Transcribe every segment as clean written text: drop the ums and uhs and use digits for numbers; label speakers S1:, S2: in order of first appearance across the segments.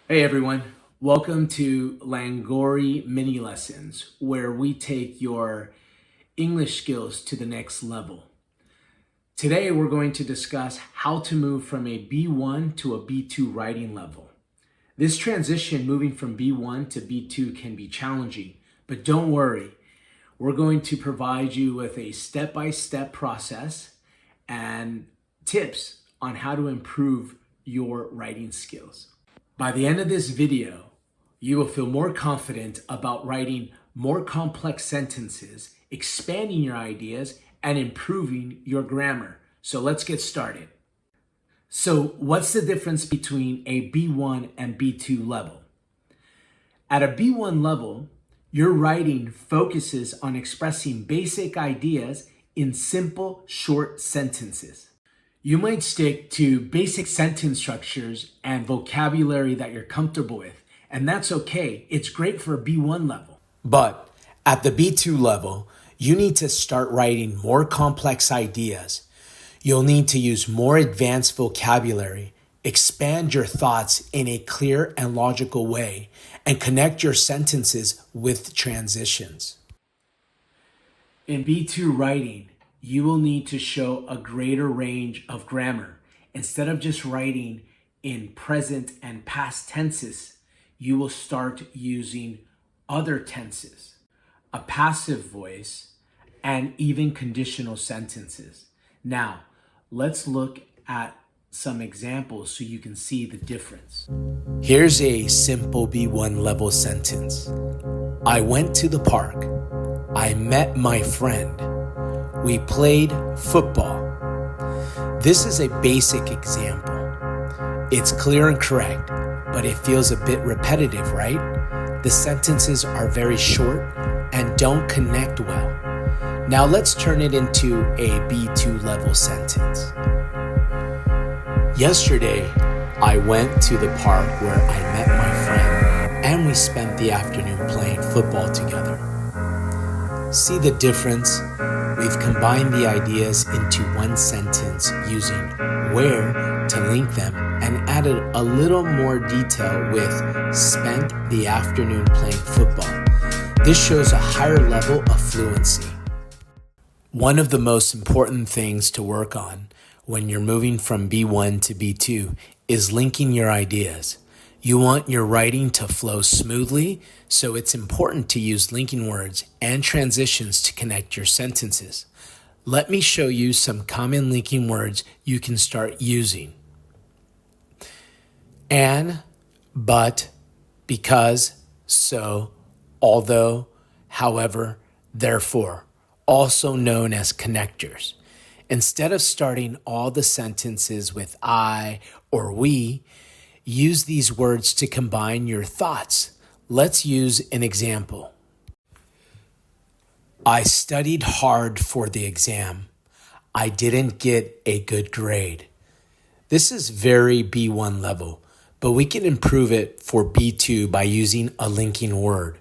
S1: Hey everyone, welcome to LangOri mini lessons where we take your English skills to the next level. Today we're going to discuss how to move from a B1 to a B2 writing level. This transition moving from B1 to B2 can be challenging, but don't worry. We're going to provide you with a step-by-step process and tips on how to improve your writing skills. By the end of this video, you will feel more confident about writing more complex sentences, expanding your ideas, and improving your grammar. So let's get started. So what's the difference between a B1 and B2 level? At a B1 level, your writing focuses on expressing basic ideas in simple, short sentences. You might stick to basic sentence structures and vocabulary that you're comfortable with, and that's okay. It's great for a B1 level. But at the B2 level, you need to start writing more complex ideas. You'll need to use more advanced vocabulary, expand your thoughts in a clear and logical way, and connect your sentences with transitions. In B2 writing, you will need to show a greater range of grammar. Instead of just writing in present and past tenses, you will start using other tenses, a passive voice, and even conditional sentences. Now, let's look at some examples so you can see the difference. Here's a simple B1 level sentence. I went to the park. I met my friend. We played football. This is a basic example. It's clear and correct, but it feels a bit repetitive, right? The sentences are very short and don't connect well. Now let's turn it into a B2 level sentence. Yesterday, I went to the park where I met my friend and we spent the afternoon playing football together. See the difference? We've combined the ideas into one sentence using where to link them and added a little more detail with spent the afternoon playing football. This shows a higher level of fluency. One of the most important things to work on when you're moving from B1 to B2 is linking your ideas. You want your writing to flow smoothly, so it's important to use linking words and transitions to connect your sentences. Let me show you some common linking words you can start using. And, but, because, so, although, however, therefore, also known as connectors. Instead of starting all the sentences with I or we, use these words to combine your thoughts. Let's use an example. I studied hard for the exam. I didn't get a good grade. This is very B1 level, but we can improve it for B2 by using a linking word.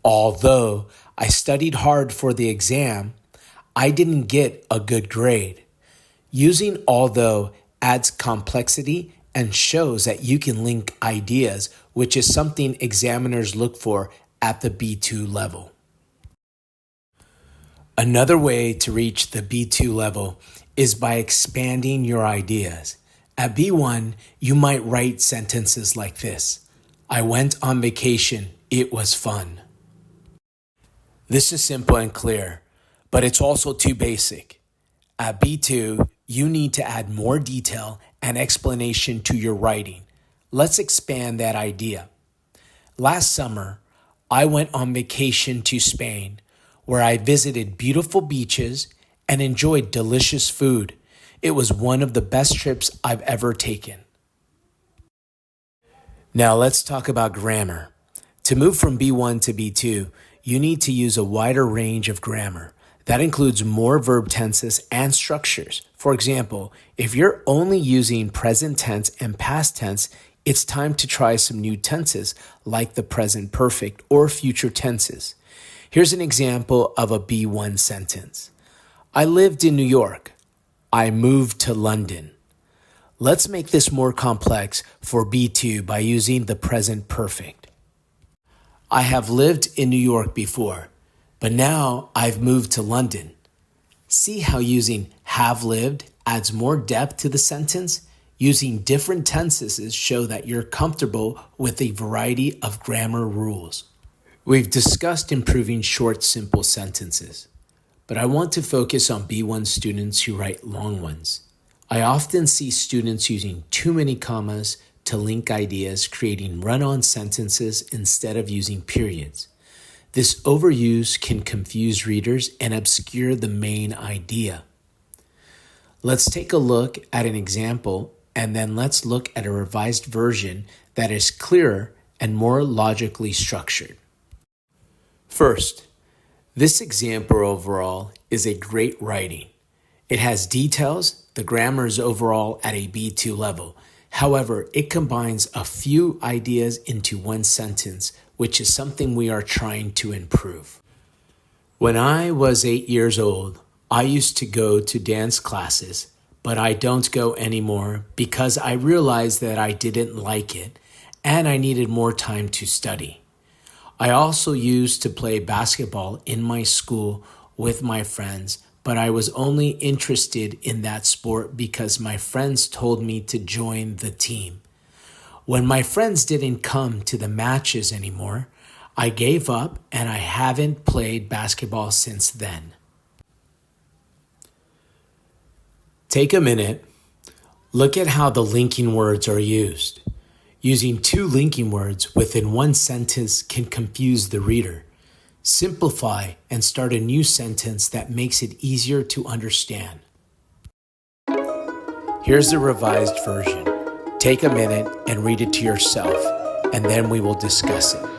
S1: Although I studied hard for the exam, I didn't get a good grade. Using although adds complexity and shows that you can link ideas, which is something examiners look for at the B2 level. Another way to reach the B2 level is by expanding your ideas. At B1, you might write sentences like this. I went on vacation. It was fun. This is simple and clear, but it's also too basic. At B2, you need to add more detail and explanation to your writing. Let's expand that idea. Last summer, I went on vacation to Spain, where I visited beautiful beaches and enjoyed delicious food. It was one of the best trips I've ever taken. Now let's talk about grammar. To move from B1 to B2, you need to use a wider range of grammar. That includes more verb tenses and structures. For example, if you're only using present tense and past tense, it's time to try some new tenses like the present perfect or future tenses. Here's an example of a B1 sentence. I lived in New York. I moved to London. Let's make this more complex for B2 by using the present perfect. I have lived in New York before, but now I've moved to London. See how using have lived adds more depth to the sentence? Using different tenses show that you're comfortable with a variety of grammar rules. We've discussed improving short, simple sentences, but I want to focus on B1 students who write long ones. I often see students using too many commas to link ideas, creating run-on sentences instead of using periods. This overuse can confuse readers and obscure the main idea. Let's take a look at an example, and then let's look at a revised version that is clearer and more logically structured. First, this example overall is a great writing. It has details. The grammar is overall at a B2 level. However, it combines a few ideas into one sentence, which is something we are trying to improve. When I was 8 years old, I used to go to dance classes, but I don't go anymore because I realized that I didn't like it and I needed more time to study. I also used to play basketball in my school with my friends, but I was only interested in that sport because my friends told me to join the team. When my friends didn't come to the matches anymore, I gave up and I haven't played basketball since then. Take a minute. Look at how the linking words are used. Using two linking words within one sentence can confuse the reader. Simplify and start a new sentence that makes it easier to understand. Here's the revised version. Take a minute and read it to yourself, and then we will discuss it.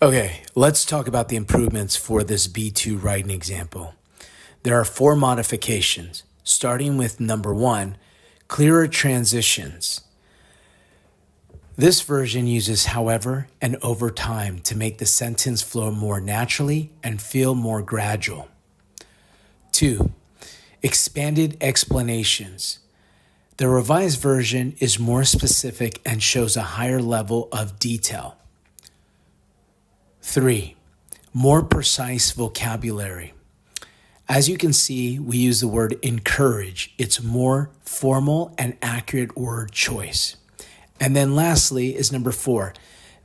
S1: Okay, let's talk about the improvements for this B2 writing example. There are 4 modifications, starting with number 1, clearer transitions. This version uses however and over time to make the sentence flow more naturally and feel more gradual. 2, expanded explanations. The revised version is more specific and shows a higher level of detail. 3, more precise vocabulary. As you can see, we use the word encourage. It's more formal and accurate word choice. And then lastly is number 4,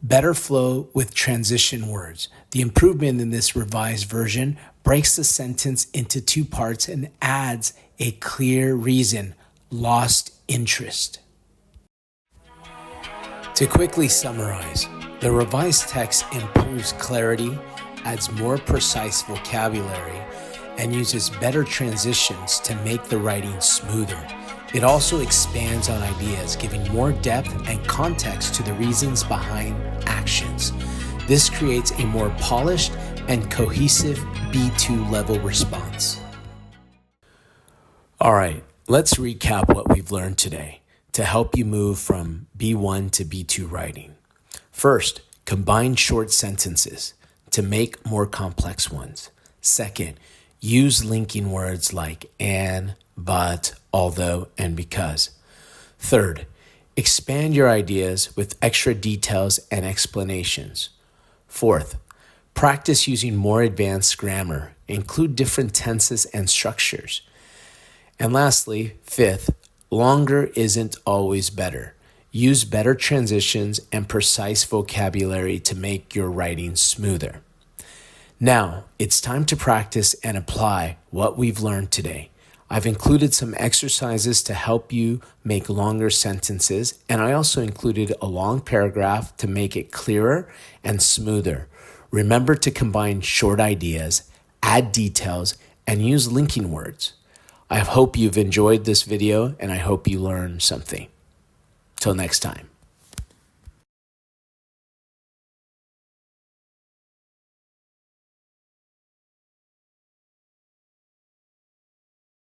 S1: better flow with transition words. The improvement in this revised version breaks the sentence into 2 parts and adds a clear reason, lost interest. To quickly summarize, the revised text improves clarity, adds more precise vocabulary, and uses better transitions to make the writing smoother. It also expands on ideas, giving more depth and context to the reasons behind actions. This creates a more polished and cohesive B2 level response. All right, let's recap what we've learned today to help you move from B1 to B2 writing. First, combine short sentences to make more complex ones. Second, use linking words like and, but, although, and because. Third, expand your ideas with extra details and explanations. Fourth, practice using more advanced grammar. Include different tenses and structures. And lastly, fifth, longer isn't always better. Use better transitions and precise vocabulary to make your writing smoother. Now, it's time to practice and apply what we've learned today. I've included some exercises to help you make longer sentences, and I also included a long paragraph to make it clearer and smoother. Remember to combine short ideas, add details, and use linking words. I hope you've enjoyed this video and I hope you learned something. Till next time.